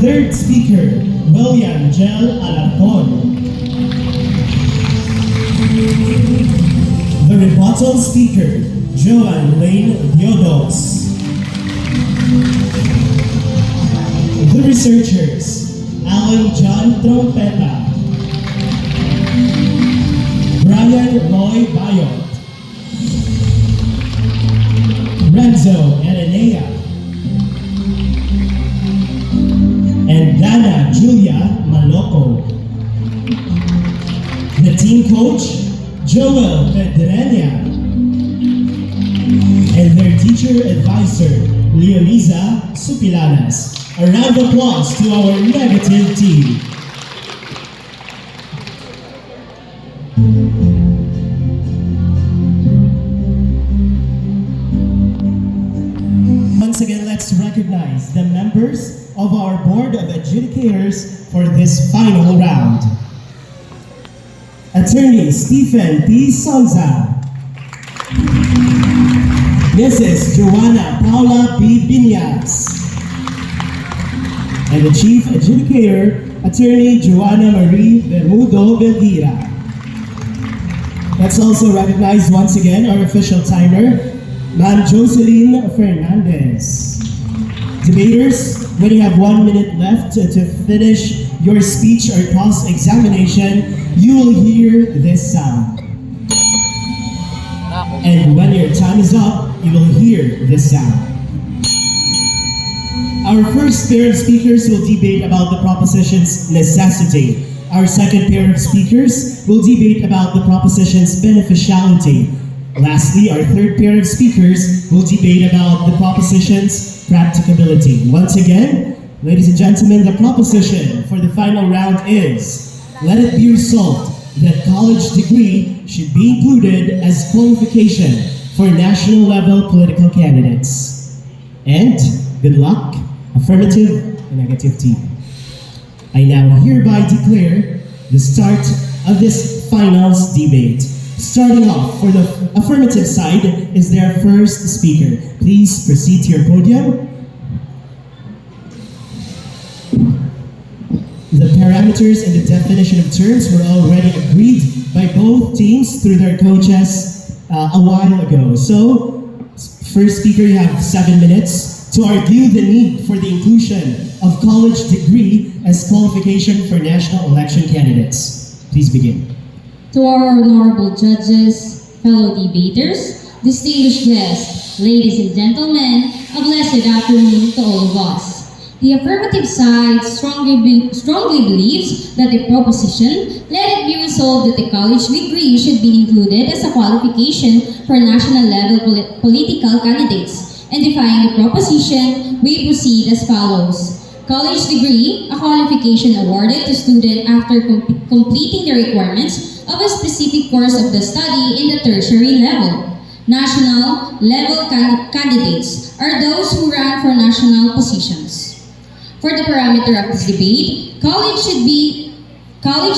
third speaker, William Gel Alarcon. The rebuttal speaker, Joan Lane Diodos. The researchers, Alan John Trompeta, Brian Roy Bayot, Renzo Aranea, and Dana Julia Maloko. The team coach, Joel Pedreña, and their teacher advisor, Leonisa Supilanas. A round of applause to our negative team. Once again, let's recognize the members of our Board of Adjudicators for this final round. Attorney Stephen P. Sonza. Mrs. Joanna Paula B. Binyas. And the Chief Adjudicator, Attorney Joanna Marie Bermudo Belgira. Let's also recognize once again our official timer, Ma'am Jocelyn Fernandez. Debaters, when you have 1 minute left to finish your speech or cross-examination, you will hear this sound. And when your time is up, you will hear this sound. Our first pair of speakers will debate about the proposition's necessity. Our second pair of speakers will debate about the proposition's beneficiality. Lastly, our third pair of speakers will debate about the proposition's practicability. Once again, ladies and gentlemen, the proposition for the final round is, let it be resolved that college degree should be included as qualification for national level political candidates. And good luck, affirmative and negative team. I now hereby declare the start of this finals debate. Starting off for the affirmative side is their first speaker. Please proceed to your podium. The parameters and the definition of terms were already agreed by both teams through their coaches a while ago. So, first speaker, you have 7 minutes to argue the need for the inclusion of college degree as qualification for national election candidates. Please begin. To our honorable judges, fellow debaters, distinguished guests, ladies and gentlemen, a blessed afternoon to all of us. The affirmative side strongly believes that the proposition, let it be resolved that the college degree should be included as a qualification for national level political candidates. And defying the proposition, we proceed as follows. College degree, a qualification awarded to student after completing the requirements of a specific course of the study in the tertiary level. National level candidates are those who run for national positions. For the parameter of this debate, college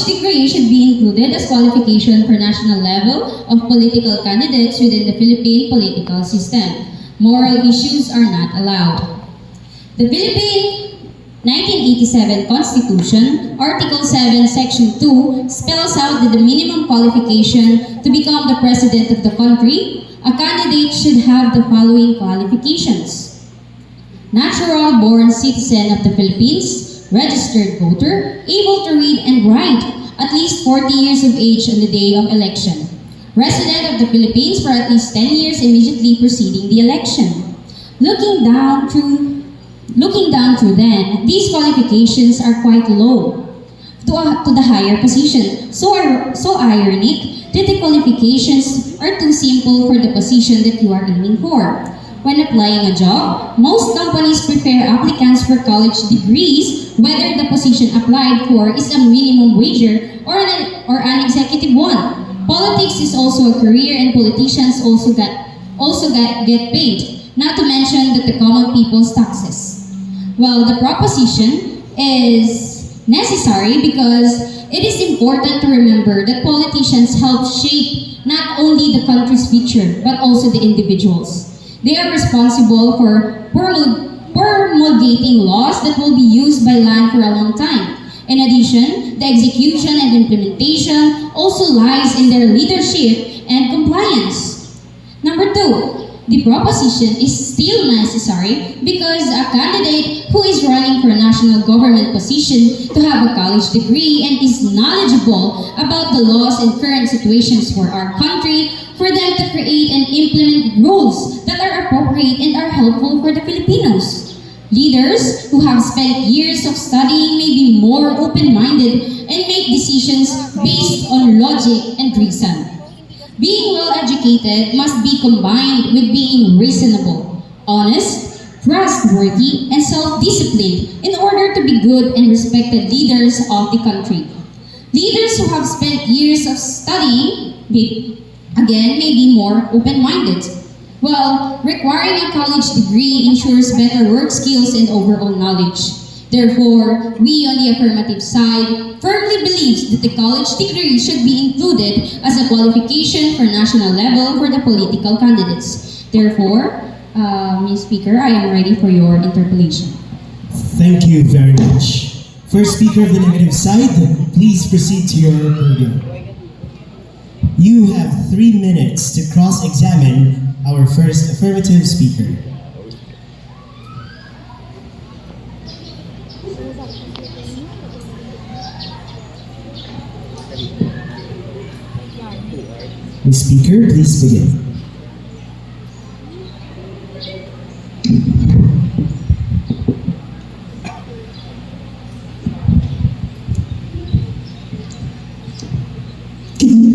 degree should be included as qualification for national level of political candidates within the Philippine political system. Moral issues are not allowed. The Philippine 1987 Constitution, Article 7, Section 2, spells out that the minimum qualification to become the president of the country, a candidate should have the following qualifications. Natural-born citizen of the Philippines, registered voter, able to read and write, at least 40 years of age on the day of election. Resident of the Philippines for at least 10 years immediately preceding the election. Looking down through then, these qualifications are quite low to the higher position. So ironic that the qualifications are too simple for the position that you are aiming for. When applying a job, most companies prefer applicants for college degrees whether the position applied for is a minimum wager or an executive one. Politics is also a career and politicians also get paid, not to mention that the common people's taxes. Well, the proposition is necessary because it is important to remember that politicians help shape not only the country's future but also the individuals. They are responsible for promulgating laws that will be used by land for a long time. In addition, the execution and implementation also lies in their leadership and compliance. Number 2, the proposition is still necessary because a candidate who is running for a national government position to have a college degree and is knowledgeable about the laws and current situations for our country, for them to create and implement rules that are appropriate and are helpful for the Filipinos. Leaders who have spent years of studying may be more open-minded and make decisions based on logic and reason. Being well-educated must be combined with being reasonable, honest, trustworthy, and self-disciplined in order to be good and respected leaders of the country. Leaders who have spent years of studying may be more open-minded. Well, requiring a college degree ensures better work skills and overall knowledge. Therefore, we on the affirmative side firmly believe that the college degree should be included as a qualification for national level for the political candidates. Therefore, Ms. Speaker, I am ready for your interpellation. Thank you very much. First speaker of the negative side, please proceed to your podium. You have 3 minutes to cross-examine our first affirmative speaker. Ms. Speaker, please begin.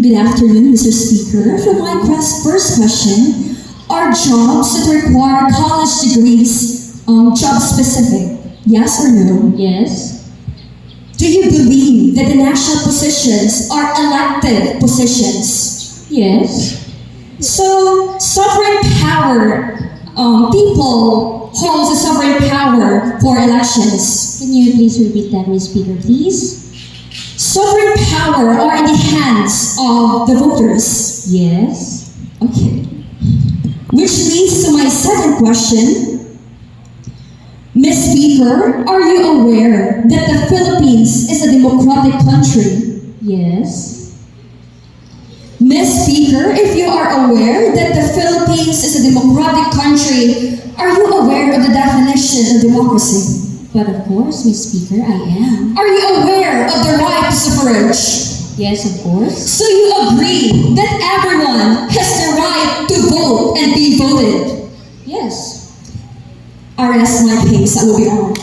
Good afternoon, Mr. Speaker. For my first question, are jobs that require college degrees job specific? Yes or no? Yes. Do you believe that the national positions are elective positions? Yes. So, sovereign power, people hold the sovereign power for elections. Can you please repeat that, Ms. Speaker, please? Sovereign power are in the hands of the voters. Yes. Okay. Which leads to my second question. Ms. Speaker, are you aware that the Philippines is a democratic country? Yes. Ms. Speaker, if you are aware that the Philippines is a democratic country, are you aware of the definition of democracy? But of course, Ms. Speaker, I am. Are you aware of the right to suffrage? Yes, of course. So you agree that everyone has the right to vote and be voted? Yes. I rest my case. I will be honored.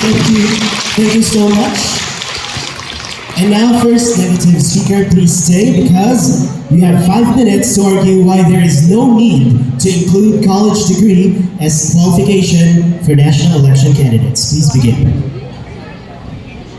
Thank you. Thank you so much. And now, first negative speaker, please stay because you have 5 minutes to argue why there is no need to include college degree as qualification for national election candidates. Please begin.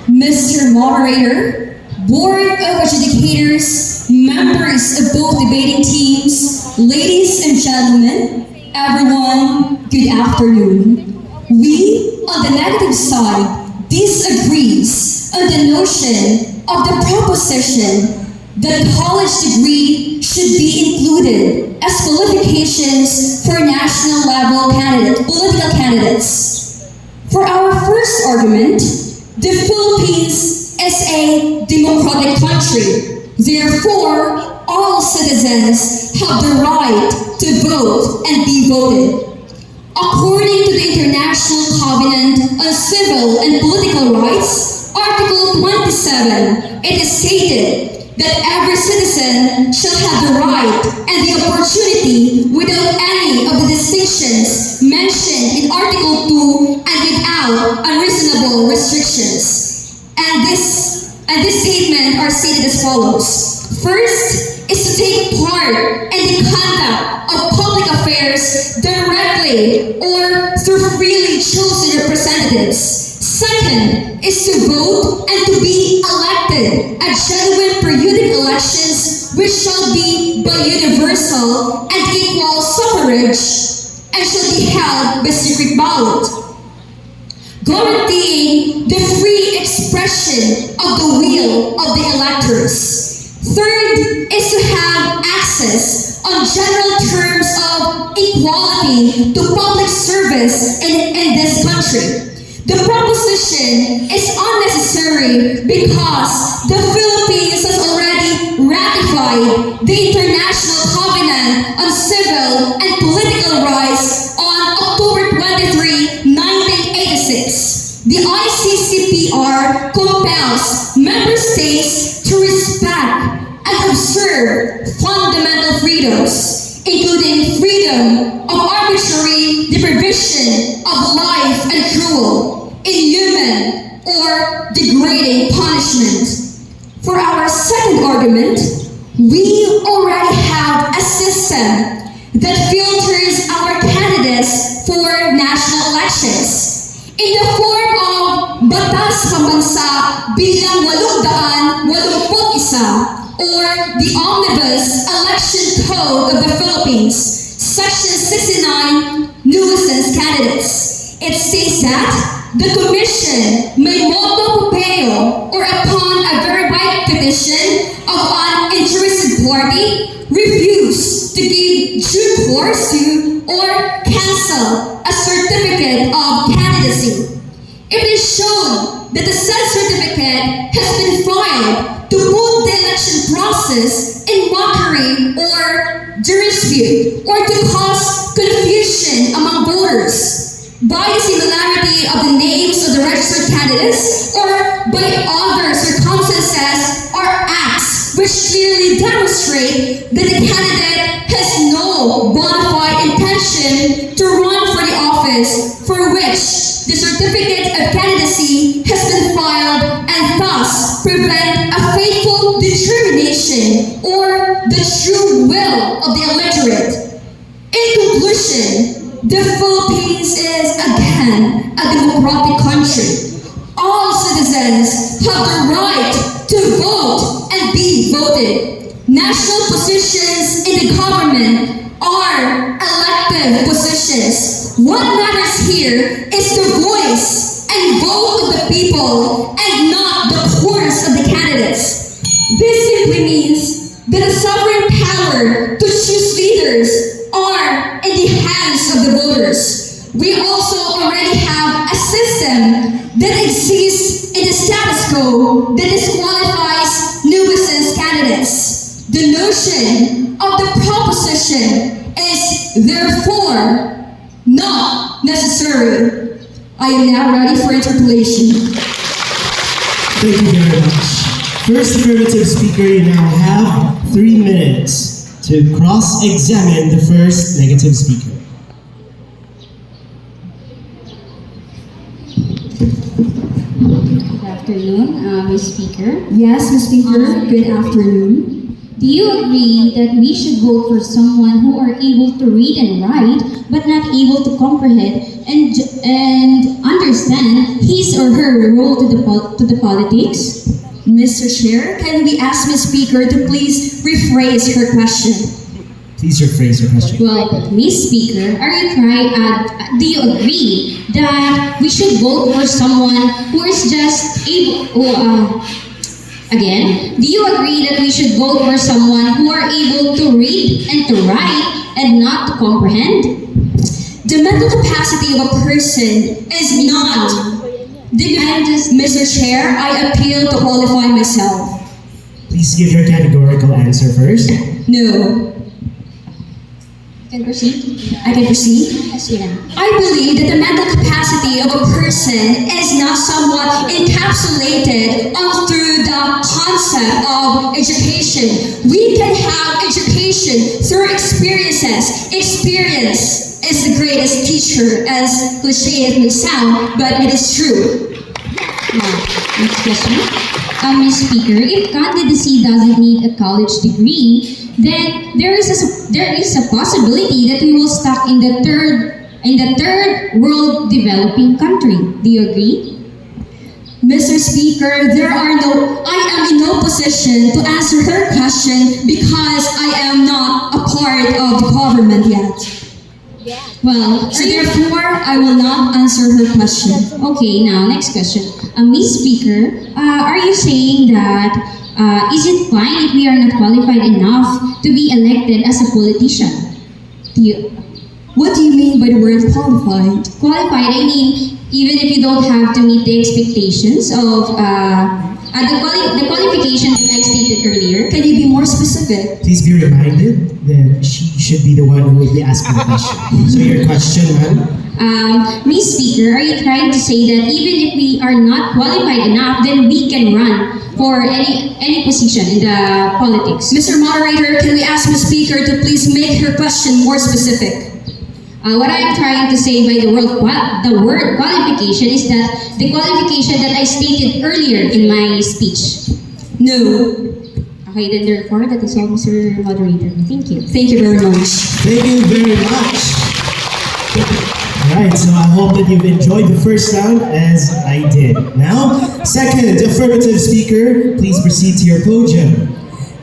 Mr. Moderator, Board of Adjudicators, members of both debating teams, ladies and gentlemen, everyone, good afternoon. We, on the negative side, disagrees on the notion of the proposition that college degree should be included as qualifications for national level political candidates. For our first argument, the Philippines is a democratic country. Therefore, all citizens have the right to vote and be voted. According to the International Covenant on Civil and Political Rights, Article 27, it is stated that every citizen shall have the right and the opportunity without any of the distinctions mentioned in Article 2 and without unreasonable restrictions. And this statement are stated as follows. First is to take part in the conduct of public affairs directly or through freely chosen representatives. Second is to vote and to be elected at genuine periodic elections which shall be by universal and equal suffrage and shall be held by secret ballot, guaranteeing the free expression of the will of the electors. Third is to have access on general terms of equality to public service in this country. The proposition is unnecessary because the Philippines has already ratified the International Covenant on Civil and Political Rights on October 23, 1986. The ICCPR compels member states to respect and observe fundamental freedoms, including freedom of arbitrary deprivation of life and cruel, inhuman, or degrading punishment. For our second argument, we already have a system that filters our candidates for national elections in the form of Batas Pambansa bilang 881 or the Omnibus Election Code of the Philippines, Section 69, Nuisance Candidates. It states that the Commission may motu proprio or upon a verified petition of an interested party refuse to give due course to or cancel a certificate of candidacy. If it is shown that the said certificate has been filed to put the election process in mockery or dispute, or to cause confusion among voters by the similarity of the names of the registered candidates or by other circumstances or acts which clearly demonstrate that the candidate has no bona fide intention to run for the office for which the certificate of candidacy has been filed, and thus prevent a faithful determination or the true will of the electorate. In conclusion, the Philippines is again a democratic country. All citizens have the right to vote and be voted. National positions in the government are elective positions. What matters here is the voice and vote of the people and not the course of the candidates. This simply means that the sovereign power to choose leaders are in the hands of the voters. We also already have a system that exists in the status quo that disqualifies nuisance candidates. The notion of the proposition is therefore not necessary. I am now ready for interpellation. Thank you very much. First affirmative speaker, you now have 3 minutes to cross-examine the first negative speaker. Good afternoon, Ms. Speaker. Yes, Ms. Speaker, good afternoon. Do you agree that we should vote for someone who are able to read and write but not able to comprehend and understand his or her role to the politics? Mr. Chair, can we ask Ms. Speaker to please rephrase her question? Please rephrase your question. Well, Ms. Speaker, do you agree that we should vote for someone who is just able, again, do you agree that we should vote for someone who are able to read and to write and not to comprehend? The mental capacity of a person is not... Mr. Chair, I appeal to qualify myself. Please give your categorical answer first. No. Can proceed? I can proceed? Yes, you can. I believe that the mental capacity of a person is not somewhat encapsulated through the concept of education. We can have education through experiences. Experience is the greatest teacher, as cliche it may sound, but it is true. Now, next question. Ms. Speaker, if candidacy doesn't need a college degree, then there is a possibility that we will stuck in the third world developing country. Do you agree? Mr. Speaker, I am in no position to answer her question because I am not a part of the government yet. Well, So therefore, I will not answer her question. okay, now next question. Ms. Speaker, are you saying that Is it fine if we are not qualified enough to be elected as a politician? What do you mean by the word qualified? Qualified, I mean, even if you don't have to meet the expectations of the qualification that I stated earlier. Can you be more specific? Please be reminded that she should be the one who will be asking the question. So your question, ma'am? Miss Speaker, are you trying to say that even if we are not qualified enough, then we can run for any position in the politics? Mr. Moderator, can we ask the Speaker to please make her question more specific? What I'm trying to say by the word qualification is that the qualification that I stated earlier in my speech. No. Okay, then therefore, that is all, Mr. Moderator. Thank you. Thank you very much. Thank you very much. Alright, so I hope that you've enjoyed the first round as I did. Now, second, affirmative speaker, please proceed to your podium.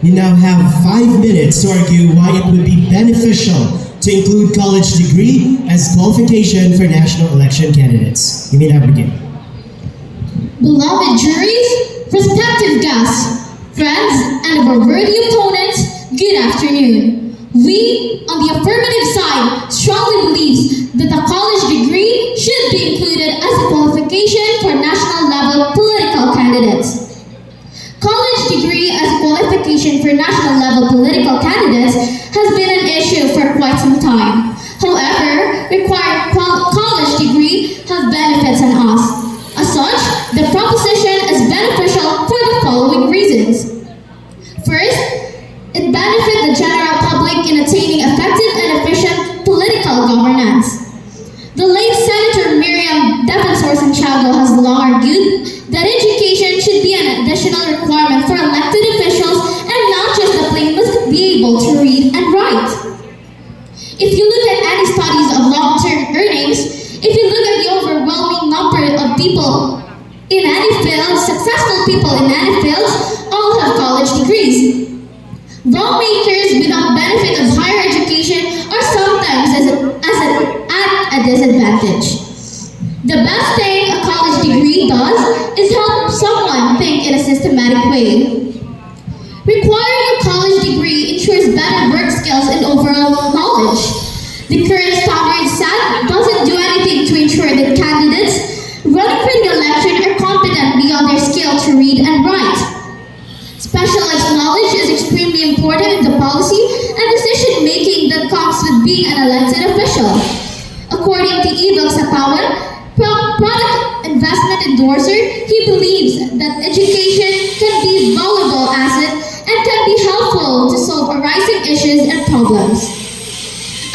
You now have 5 minutes to argue why it would be beneficial to include college degree as qualification for national election candidates. You may now begin. Beloved juries, prospective guests, friends, and our worthy opponents, good afternoon. We, on the affirmative side, strongly believe that a college degree should be included as a qualification for national level political candidates. College degree as a qualification for national level political candidates has been an issue for quite some time. However, required college degree has benefits on us. As such, the proposition is beneficial for the following reasons. First, it benefits the general public in attaining effective and efficient political governance. The late Senator Miriam Defensor Santiago has long argued that education should be an additional requirement for elected officials and not just the plain must be able to read and write. If you look at any studies of long-term earnings, if you look at the overwhelming number of people in any field, successful people in any fields, all have college degrees. Lawmakers without benefit of higher education are sometimes at a disadvantage. The best thing a college degree does is help someone think in a systematic way. Requiring a college degree ensures better work skills and overall knowledge. The current standard set doesn't do anything to ensure that candidates running for the election are competent beyond their skill to read and write. Specialized knowledge is extremely important in the policy and decision-making that comes with being an elected official. According to Ibang Sapawan, product investment endorser, he believes that education can be a valuable asset and can be helpful to solve arising issues and problems.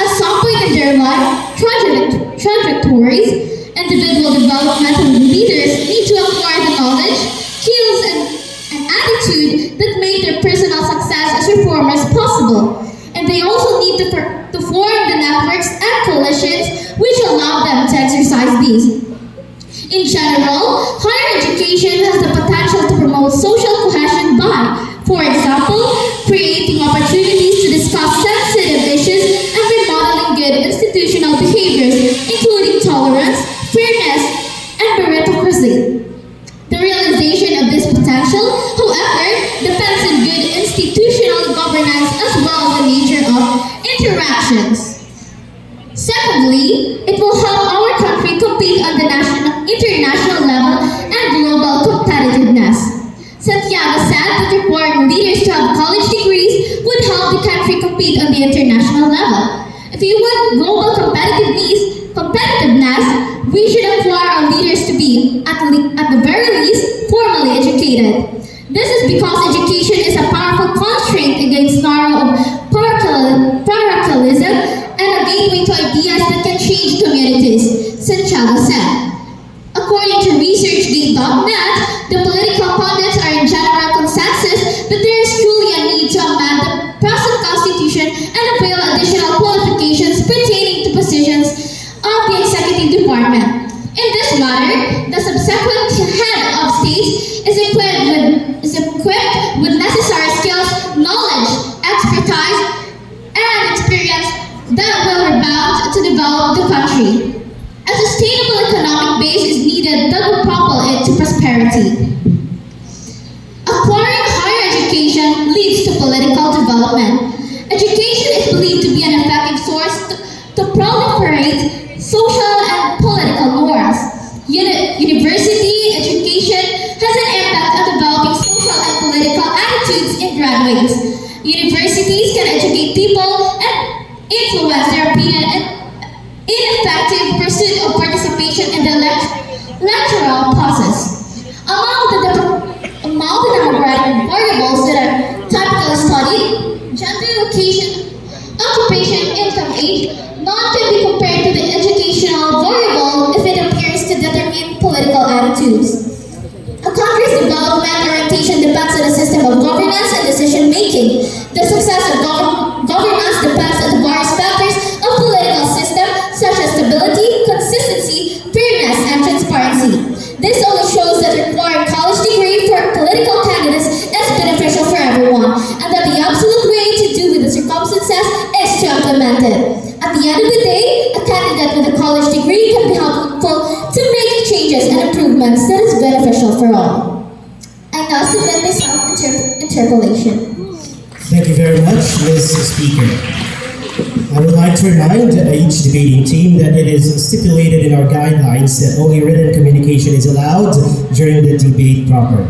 At some point in their life trajectories, individual developmental leaders need to acquire the knowledge, skills, and attitude that make their personal success as reformers possible. And they also need to form the networks and coalitions which allow them to exercise these. In general, higher education has the potential to promote social cohesion by, for example, creating opportunities to discuss sensitive issues and remodeling good institutional behaviors, including tolerance, fairness, and meritocracy. The realization of this potential, however, depends on good institutional governance as well as the nature of interactions. Secondly, it will help our country compete on the international level and global competitiveness. Santiago said that requiring leaders to have college degrees would help the country compete on the international level. If you want global competitiveness, we should acquire our leaders to be, at the very least, formally educated. This is because education is a powerful constraint against narrow parochialism and a gateway to ideas that can change communities, Santiago said. According to ResearchGate.net, the political pundits are in general consensus that there is truly a need to amend the present constitution and avail additional qualifications pertaining to positions of the executive department. In this matter, the subsequent head of state is equipped with necessary skills, knowledge, expertise, and experience that will rebound to develop the country. A sustainable economic base is needed that will propel it to prosperity. Acquiring higher development. Education is believed to be an effective source to proliferate social and political norms. University education has an impact on developing social and political attitudes in graduates. Universities can educate people and influence their opinion in effective pursuit of participation in the lectural process. Among the demographic variables that are typically studied, gender, location, occupation, income, age, none can be compared to the educational variable if it appears to determine political attitudes. A country's development orientation depends on a system of governance and decision making. The success of governance depends on the various factors of political system such as stability, consistency, fairness, and transparency. This only shows that the required college degree for political candidates is beneficial for everyone, and that the absolute way to do with the circumstances is to implement it. At the end of the day, a candidate with a college degree can be helpful to make changes and improvements that is beneficial for all. I now submit my self-interpolation. Thank you very much, Ms. Speaker. I would like to remind each debating team that it is stipulated in our guidelines that only written communication is allowed during the debate proper.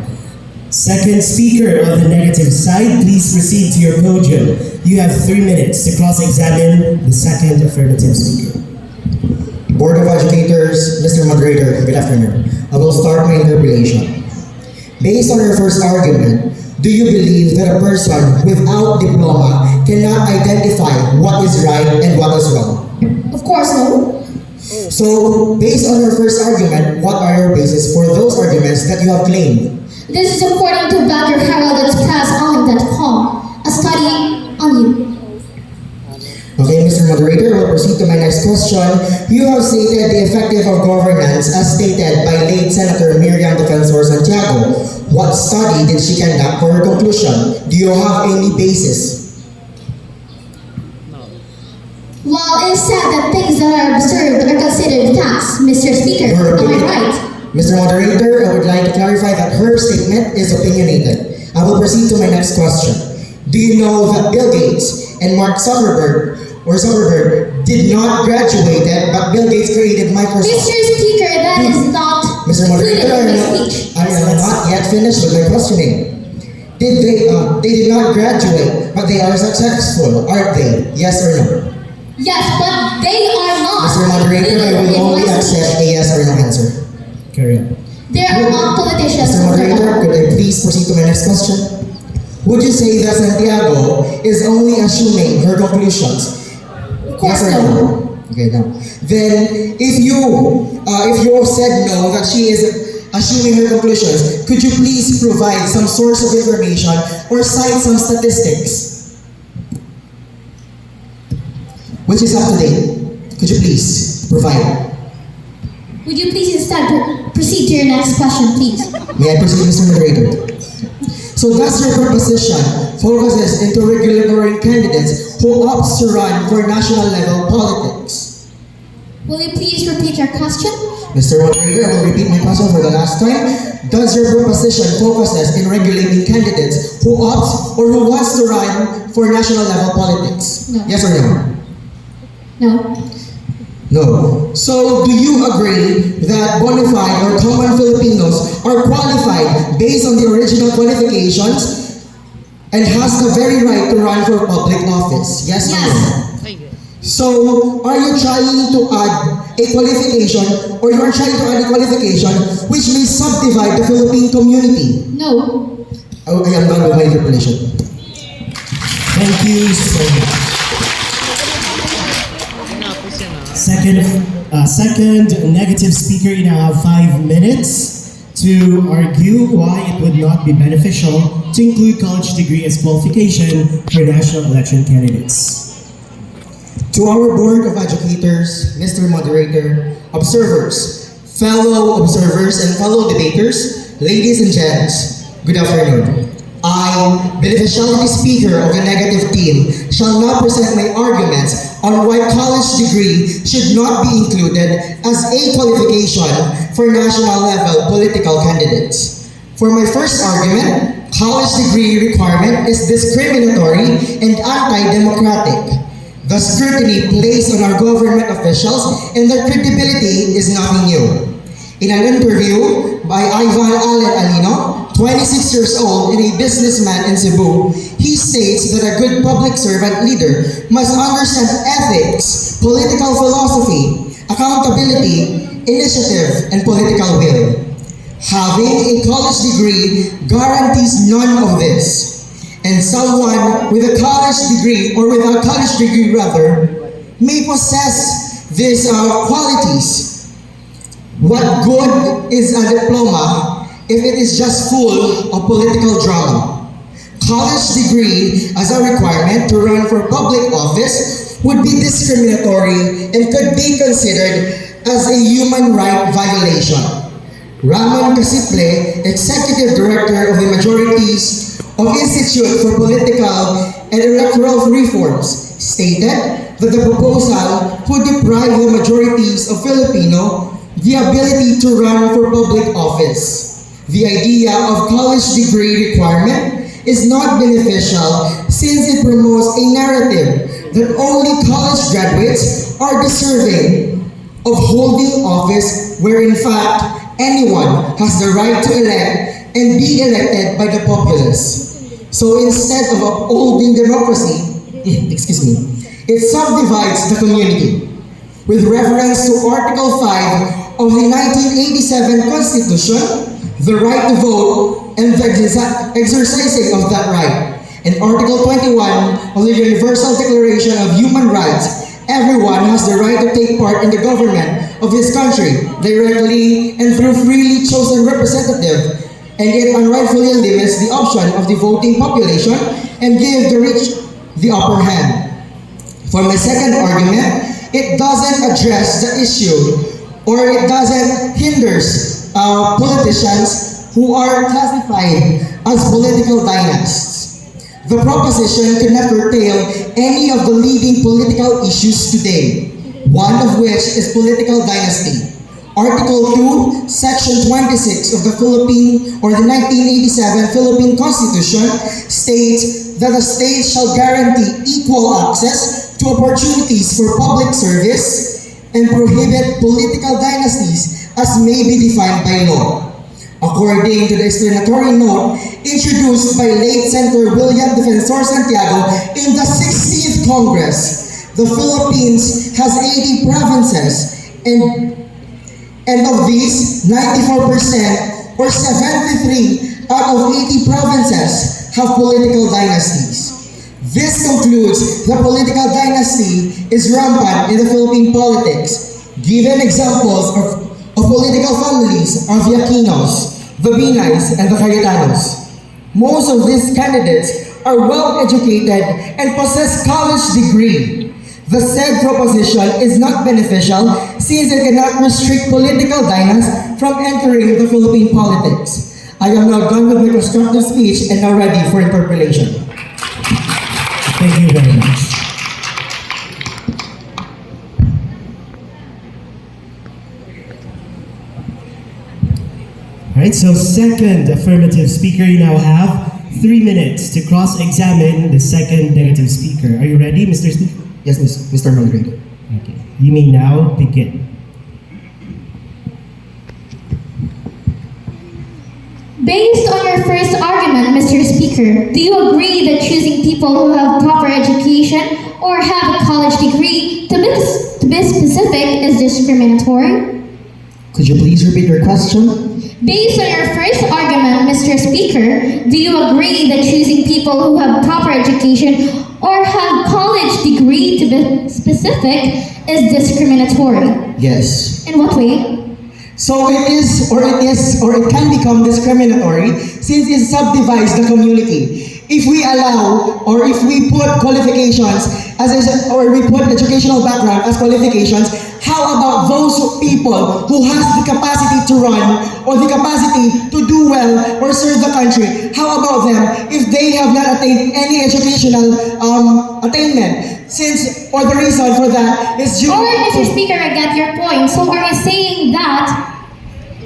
Second speaker of the negative side, please proceed to your podium. You have 3 minutes to cross-examine the second affirmative speaker. Board of Educators, Mr. Moderator, good afternoon. I will start my interpellation. Based on your first argument, do you believe that a person without diploma cannot identify what is right and what is wrong? Of course, no. So, based on your first argument, what are your bases for those arguments that you have claimed? This is according to Badger Herald Express.com, a study on you. Okay, Mr. Moderator, we'll proceed to my next question. You have stated the effective of governance as stated by late Senator Miriam Defensor Santiago. What study did she conduct for her conclusion? Do you have any basis? Well, it is said that things that are observed are considered facts, Mr. Speaker. Am I right? Mr. Moderator, I would like to clarify that her statement is opinionated. I will proceed to my next question. Do you know that Bill Gates and Mark Zuckerberg did not graduate, but Bill Gates created Microsoft? Mr. Speaker, that is not Mr. Moderator, included in my speech. I am not yet finished with my questioning. They did not graduate, but they are successful, aren't they? Yes or no? Yes, but they are not. Mr. Moderator, I will only accept a yes or no answer. Carry on. They are not politicians. Mr. Moderator, could I please proceed to my next question? Would you say that Santiago is only assuming her conclusions? Of course, Yes or no? Okay, now. Then, if you said no, that she is assuming her conclusions, could you please provide some source of information or cite some statistics? Which is up to date? Could you please provide? Would you please instead proceed to your next question, please? May I proceed, Mr. Moderator? So thus your proposition focuses into regulatory candidates who opts to run for national level politics. Will you please repeat your question? Mr. Moderator, I will repeat my question for the last time. Does your proposition focuses in regulating candidates who opts or who wants to run for national level politics? No. Yes or no? No. No. So, do you agree that bona fide or common Filipinos are qualified based on the original qualifications and has the very right to run for public office? Yes or no? So, are you trying to add a qualification or you are trying to add a qualification which may subdivide the Philippine community? No. Oh, I am done with my interpolation. Thank you so much. Second negative speaker, you now have 5 minutes to argue why it would not be beneficial to include college degree as qualification for national election candidates. To our Board of Educators, Mr. Moderator, observers, fellow observers, and fellow debaters, ladies and gents, good afternoon. I, beneficiality speaker of the negative team, shall now present my arguments on why college degree should not be included as a qualification for national level political candidates. For my first argument, college degree requirement is discriminatory and anti-democratic. The scrutiny placed on our government officials and their credibility is nothing new. In an interview by Ivan Allen Alino, 26 years old and a businessman in Cebu, he states that a good public servant leader must understand ethics, political philosophy, accountability, initiative, and political will. Having a college degree guarantees none of this. And someone with a college degree, or with a college degree rather, may possess these qualities. What good is a diploma if it is just full of political drama? College degree as a requirement to run for public office would be discriminatory and could be considered as a human right violation. Ramon Casiple, Executive Director of the Majorities of Institute for Political and Electoral Reforms, stated that the proposal would deprive the majorities of Filipino the ability to run for public office. The idea of college degree requirement is not beneficial since it promotes a narrative that only college graduates are deserving of holding office, where in fact anyone has the right to elect and be elected by the populace. So instead of upholding democracy, it subdivides the community. With reference to Article 5 of the 1987 Constitution, the right to vote and the exercising of that right, and Article 21 of the Universal Declaration of Human Rights, everyone has the right to take part in the government of his country, directly and through freely chosen representative, and it unrightfully limits the option of the voting population and give the rich the upper hand. For my second argument, it doesn't address the issue, or it doesn't hinders politicians who are classified as political dynasts. The proposition cannot curtail any of the leading political issues today, one of which is political dynasty. Article 2, Section 26 of the Philippine or the 1987 Philippine Constitution states that the state shall guarantee equal access to opportunities for public service and prohibit political dynasties as may be defined by law. According to the explanatory note introduced by late Senator William Defensor Santiago in the 60th Congress, the Philippines has 80 provinces and of these, 94% or 73 out of 80 provinces have political dynasties. This concludes that political dynasty is rampant in the Philippine politics. Given examples of political families are the Aquinos, the Binays, and the Cayetanos. Most of these candidates are well educated and possess college degree. The said proposition is not beneficial since it cannot restrict political dynasts from entering the Philippine politics. I am now done with my constructive speech and now ready for interpellation. Thank you very much. All right, so second affirmative speaker, you now have 3 minutes to cross-examine the second negative speaker. Are you ready, Mr. Speaker? Yes, Mr. Moderator. Okay. You may now begin. Based on your first argument, Mr. Speaker, do you agree that choosing people who have proper education or have a college degree to be specific is discriminatory? Could you please repeat your question? Based on your first argument, Mr. Speaker, do you agree that choosing people who have proper education or have college degree to be specific is discriminatory? Yes. In what way? So it it can become discriminatory since it subdivides the community. If we allow, or if we put qualifications or we put educational background as qualifications, how about those people who has the capacity to run or the capacity to do well or serve the country? How about them if they have not attained any educational attainment? Since, or the reason for that is due. Or, Mr. Speaker, I get your point. So are you saying that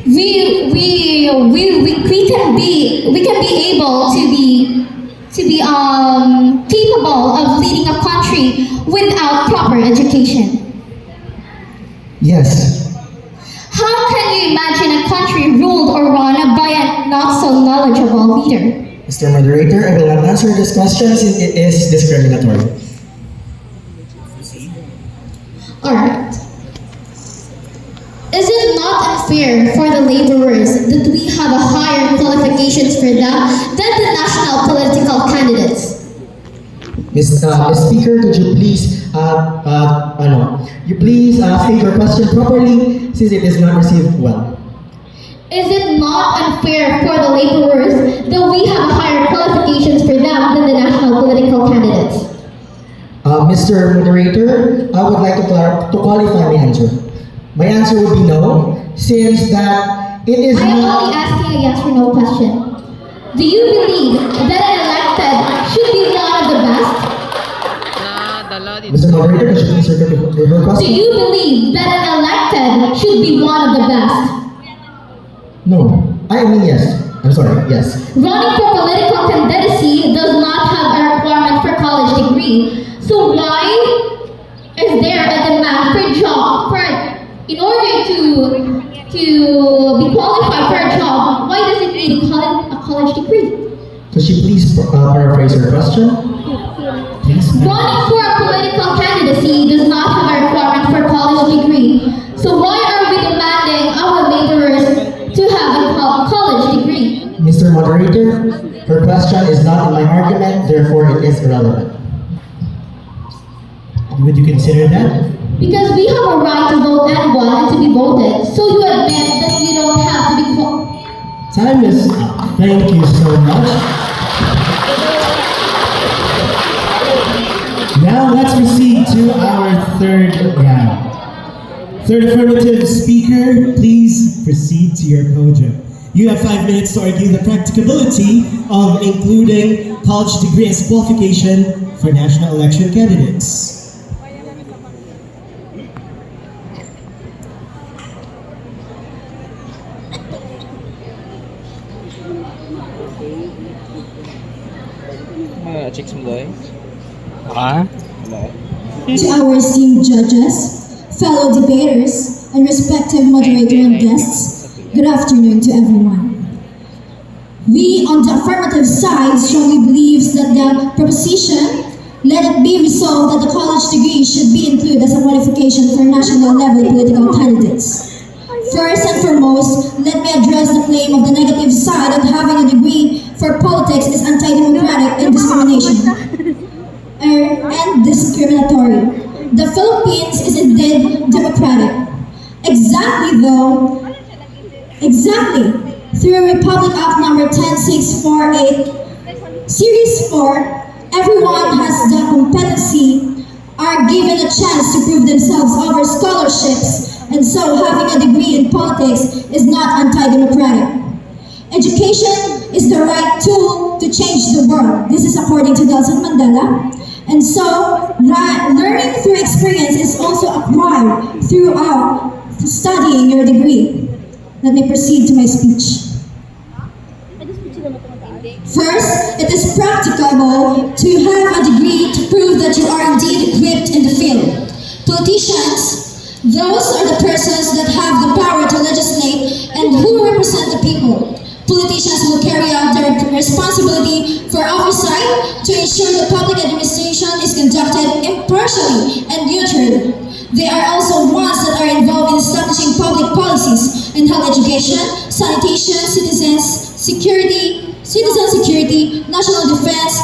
we we can be able to be capable of leading a country without proper education. Yes. How can you imagine a country ruled or run by a not so knowledgeable leader? Mr. Moderator, I will not answer this question since it is discriminatory. Alright. Is it not unfair for the laborers that we have a higher qualifications for them than the national political candidates? Ms. Speaker, could you please, state your question properly since it is not received well. Is it not unfair for the laborers that we have higher qualifications for them than the national political candidates? Mr. Moderator, I would like to qualify my answer. My answer would be no, since that it is I am not... only asking a yes or no question. Do you believe that an elected should be one of the best? Mr. Moderator, could you please repeat her Do question? you believe that an elected should be one of the best? No. I mean yes. I'm sorry, yes. Running for political candidacy does not have a requirement for college degree. So why is there a demand for job in order to be qualified for a job? Why does it need a college degree? Could you please paraphrase her question? Please. Running for a political candidacy does not have a requirement for college degree. So why are we demanding our laborers to have a college degree? Mr. Moderator, her question is not in my argument, therefore it is irrelevant. Would you consider that? Because we have a right to vote anyone and to be voted. So you admit that you don't have to be Time is up. Thank you so much. Now let's proceed to our third round. Third affirmative speaker, please proceed to your podium. You have 5 minutes to argue the practicability of including college degree as qualification for national election candidates. Chicks mo doy? To our esteemed judges, fellow debaters, and respective moderator and guests, good afternoon to everyone. We on the affirmative side strongly believes that the proposition, let it be resolved that the college degree should be included as a qualification for national level political candidates. First and foremost, let me address the claim of the negative side that having a degree for politics is anti-democratic and discriminatory. The Philippines is indeed democratic. Exactly. Through Republic Act number 10648, Series 4, everyone has the competency, are given a chance to prove themselves over scholarships, and so having a degree in politics is not anti-democratic. Education is the right tool to change the world. This is according to Nelson Mandela. And so, learning through experience is also acquired throughout studying your degree. Let me proceed to my speech. First, it is practicable to have a degree to prove that you are indeed equipped in the field. Politicians, those are the persons that have the power to legislate and who represent the people. Politicians will carry out their responsibility for oversight to ensure the public administration is conducted impartially and neutrally. They are also ones that are involved in establishing public policies in health education, sanitation, citizen security, national defense,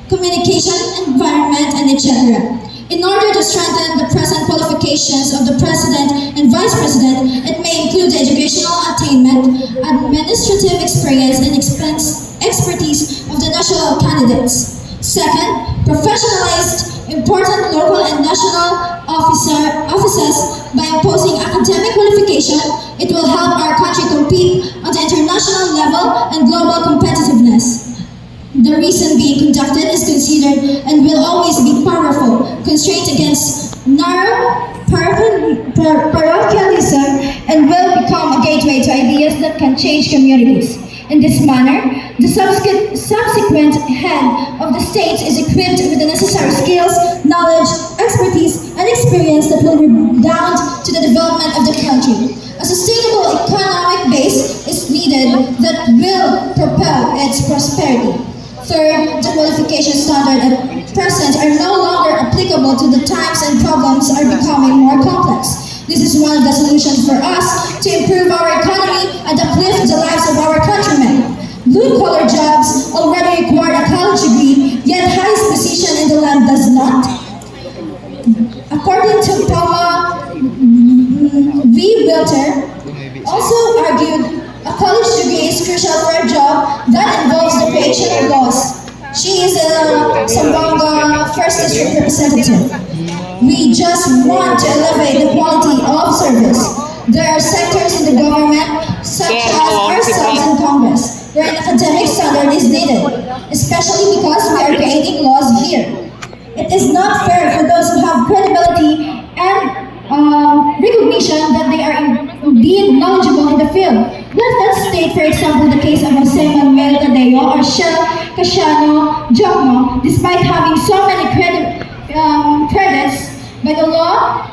communication, environment, and etc. In order to strengthen the present qualifications of the President and Vice President, it may include the educational attainment, administrative experience, and expertise of the national candidates. Second, professionalized important local and national offices by imposing academic qualification. It will help our country compete on the international level and global competitiveness. The reason being conducted is considered and will always be powerful, constrained against narrow parochialism, and will become a gateway to ideas ideas that can change communities. In this manner, the subsequent head of the state is equipped with the necessary skills, knowledge, expertise, and experience that will redound to the development of the country. A sustainable economic base is needed that will propel its prosperity. Third, the qualification standard at present are no longer applicable to the times and problems are becoming more complex. This is one of the solutions for us to improve our economy and uplift the lives of our countrymen. Blue-collar jobs already require a college degree, yet highest position in the land does not. According to Paula V. Wilter, also argued a college degree is crucial for a job that involves the creation of laws. She is a Sambanga First District representative. We just want to elevate the quality of service. There are sectors in the government, such as ourselves in Congress, where an academic standard is needed, especially because we are creating laws here. It is not fair for those who have credibility and recognition that they are indeed knowledgeable in the field. Let's state, for example, the case of Jose Manuel Tadeo or Shell Casiano Jokno, despite having so many credits by the law,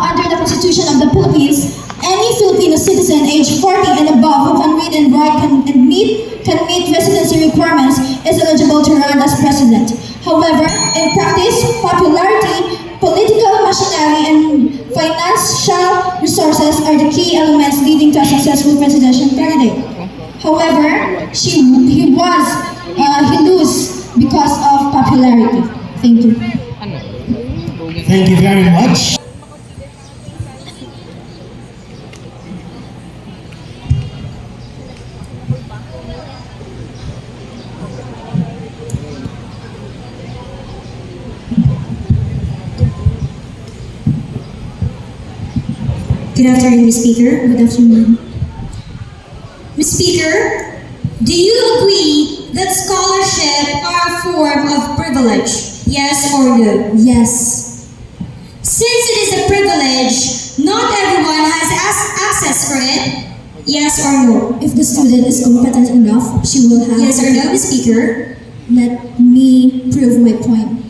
under the Constitution of the Philippines, any Filipino citizen aged 40 and above who can read and write can meet residency requirements is eligible to run as president. However, in practice, popularity, political machinery, and financial resources are the key elements leading to a successful presidential candidate. However, he lose because of popularity. Thank you. Thank you very much. Good afternoon, Ms. Speaker. Good afternoon. Ms. Speaker, do you agree that scholarship are a form of privilege? Yes or no? Yes. Since it is a privilege, not everyone has access for it. Yes or no? If the student is competent enough, she will have. Yes or no, Ms. Speaker? Let me prove my point.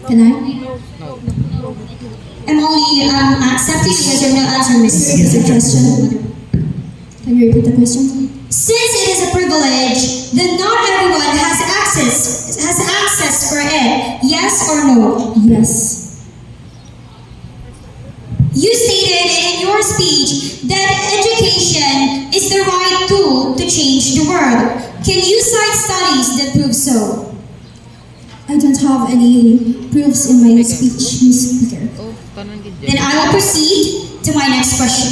Can I? I'm only accepting the yes or no answer, Ms. Question. Can you repeat the question? Since it is a privilege, then not everyone has access for it. Yes or no? Yes. You stated in your speech that education is the right tool to change the world. Can you cite studies that prove so? I don't have any proofs in my speech, Ms. Speaker. Then I will proceed to my next question.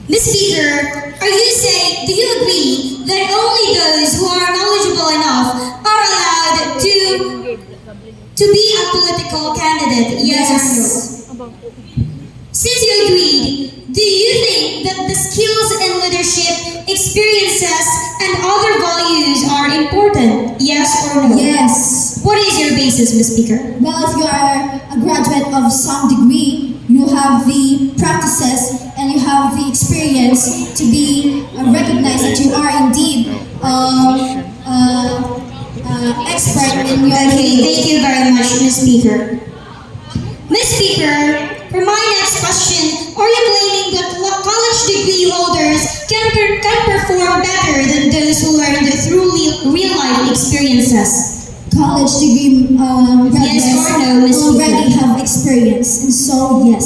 Ms. Speaker, do you agree that only those who are knowledgeable enough are allowed to be a political candidate? Yes or no? Since you agreed, do you think that the skills in leadership, experiences, and other values are important? Yes or no? Yes. What is your basis, Ms. Speaker? Well, if you are a graduate of some degree, you have the practices and you have the experience to be recognized that you are indeed expert in your Okay, thank you very much, Ms. Speaker. Ms. Speaker, for my next question, are you claiming that college degree holders can perform better than those who learned through real-life experiences? college degree graduates Yes or no, Ms. already Speaker? have experience, and so yes.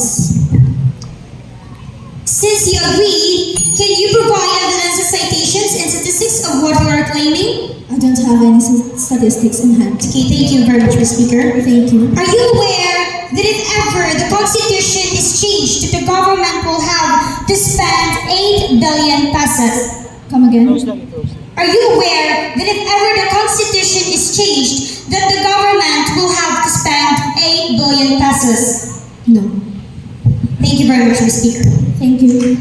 Since you agree, can you provide evidence and citations and statistics of what you are claiming? I don't have any statistics in hand. Okay, thank you very much, Ms. Speaker. Thank you. Are you aware that if ever the Constitution is changed, the government will have to spend 8 billion pesos? Come again? Are you aware that if ever the Constitution is changed, that the government will have to spend 8 billion pesos? No. Thank you very much, Ms. Speaker. Thank you.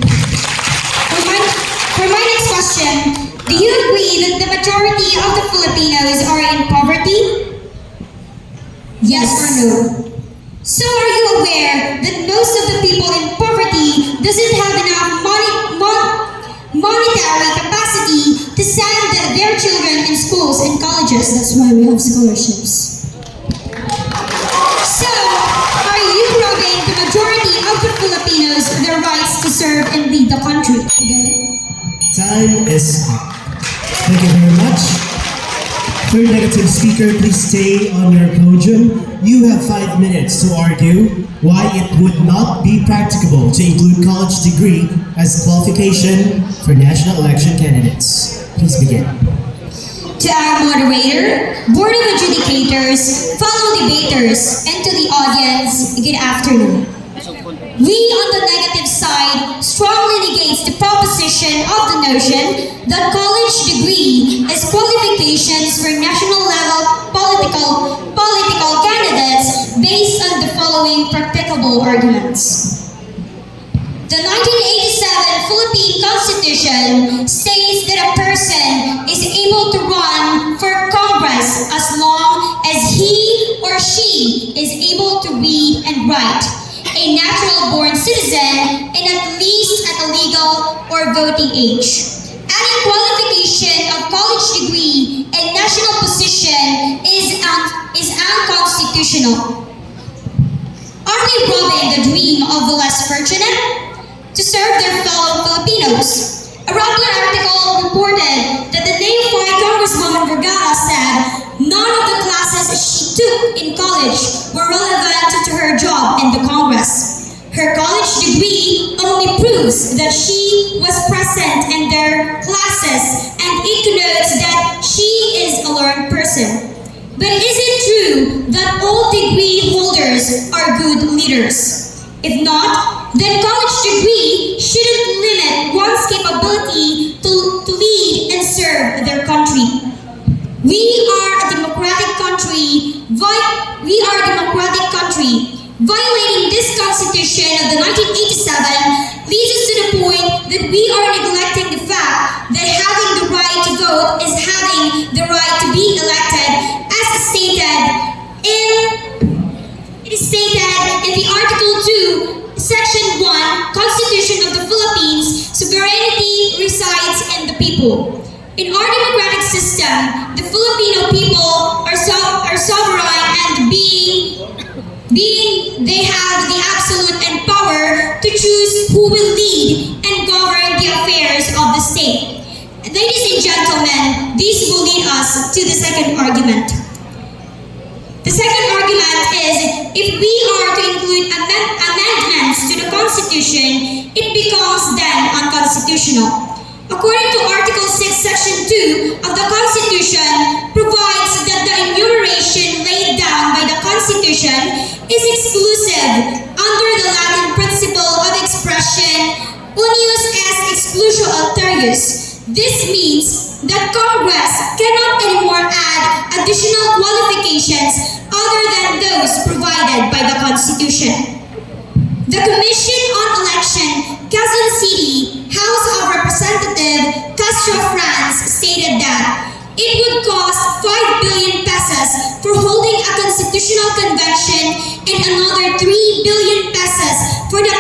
For my next question, do you agree that the majority of the Filipinos are in poverty? Yes or no? So are you aware that most of the people in poverty doesn't have enough monetary capacity to send their children in schools and colleges? That's why we have scholarships. So, are you robbing the majority of the Filipinos their rights to serve and lead the country? Time is up. Thank you very much. Third negative speaker, please stay on your podium. You have 5 minutes to argue why it would not be practicable to include college degree as qualification for national election candidates. Please begin. To our moderator, board of adjudicators, fellow debaters, and to the audience, good afternoon. We on the negative side strongly negates the proposition of the notion that college degree is qualifications for national level political candidates based on the following practicable arguments. The 1987 Philippine Constitution states that a person is able to run for Congress as long as he or she is able to read and write, a natural-born citizen, and at least at a legal or voting age. Adding qualification of college degree and national position is unconstitutional. Are we robbing the dream of the less fortunate to serve their fellow Filipinos? A Rappler article reported that the nationwide Congresswoman Vergara said none of the classes she took in college were relevant to her job in the Congress. Her college degree only proves that she was present in their classes, and it connotes that she is a learned person. But is it true that all degree holders are good leaders? If not, then college degree shouldn't limit one's capability to lead and serve their country. We are a democratic country. Violating this Constitution of the 1987 leads us to the point that we are neglecting the fact that having the right to vote is having the right to be elected, as stated in the Article 2, Section 1, Constitution of the Philippines. Sovereignty resides in the people. In our democratic system, the Filipino people are sovereign, and they have the absolute and power to choose who will lead and govern the affairs of the state. Ladies and gentlemen, this will lead us to the second argument. The second argument is, if we are to include amendments to the Constitution, it becomes then unconstitutional. According to Article 6, Section 2 of the Constitution, provides that the enumeration laid down by the Constitution is exclusive under the Latin principle of expression, unius est exclusio alterius. This means that Congress cannot anymore add additional qualifications other than those provided by the Constitution. The Commission on Election, Quezon City, House of Representative Castro France stated that it would cost 5 billion pesos for holding a constitutional convention and another 3 billion pesos for the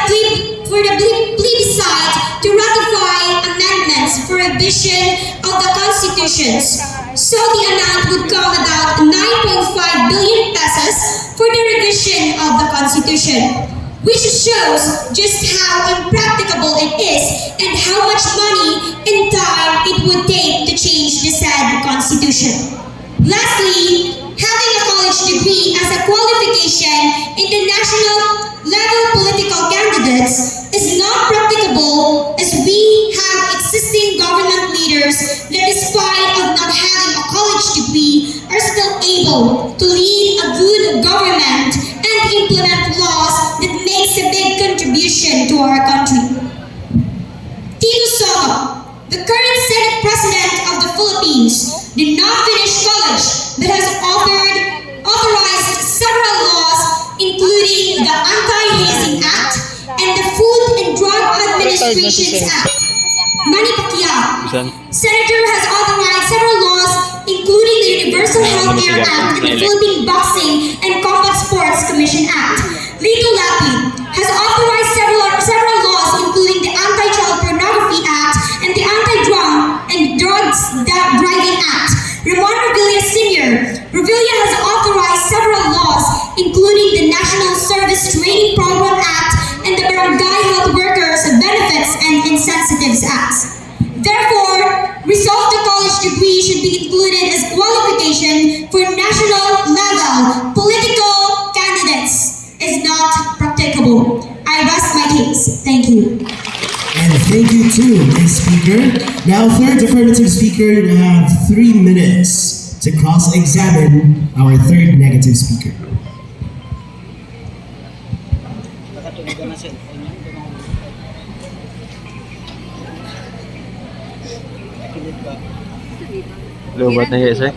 plebiscite to ratify amendments for revision of the constitutions. So the amount would come about 9.5 billion pesos for the revision of the Constitution, which shows just how impracticable it is and how much money and time it would take to change the said Constitution. Lastly, having a college degree as a qualification in the national level political candidates is not practicable, as we have existing government leaders that, despite of not having a college degree, are still able to lead a good government and implement laws that makes a big contribution to our country. Tito Soto, the current Senate President of the Philippines, did not finish college but has authorized several laws, including the Anti-Hazing Act and the Food and Drug Administrations Act. Manny Pacquiao, Senator, has authorized several laws, including the Universal Health Care Act and the Philippine Boxing and Combat Sports Commission Act. Lito Lapid has authorized several laws, including the Anti-Child Pornography Act and the Anti-Drug and Drugs Driving Act. Ramon Revilla Sr. Revilla has authorized several laws, including the National Service Training Program Act and the Barangay Health Workers Benefits and Insensitives Act. Therefore, resolve the college degree should be included as qualification for national level political candidates is not practicable. I rest my case. Thank you. And thank you too, Ms. Speaker. Now, third affirmative speaker, you have 3 minutes to cross-examine our third negative speaker. Lubat na yes eh.